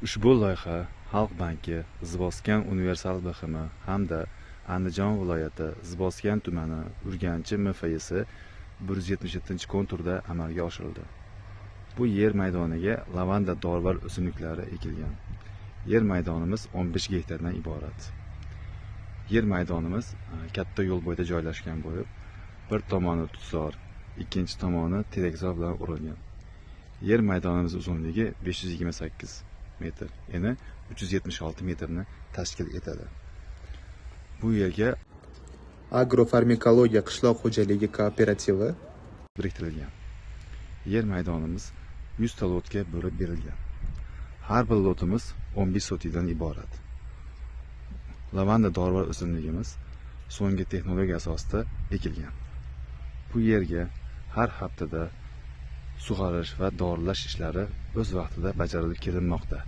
Ushbu loyiha Xalq banki, Ziboskan Universal BXM hamda Andijon viloyati Ziboskan tumani Urganchi MFYS 177-konturda amalga oshirildi. Bu yer maydoniga lavanda dorivor o'simliklari ekilgan. Yer maydonimiz 15 gektardan iborat. Yer maydonimiz katta yo'l bo'yida joylashgan bo'lib, bir tomoni tutzor, ikkinchi tomoni terakzor bilan o'ralgan. Yer maydonimiz uzunligi 528 metr, eni 376 metrni tashkil etadi. Bu yerga Agrofarmakologiya qishloq xo'jaligi kooperativi biriktirilgan. Yer maydonimiz 100 ta lotga bo'lib berilgan. Har bir lotimiz 15 sotikdan iborat. Lavanda dorivor o'simligimiz so'nggi texnologiya asosida ekilgan. Bu yerga har haftada sug'orish va doralash ishlari o'z vaqtida bajarilib kelinmoqda.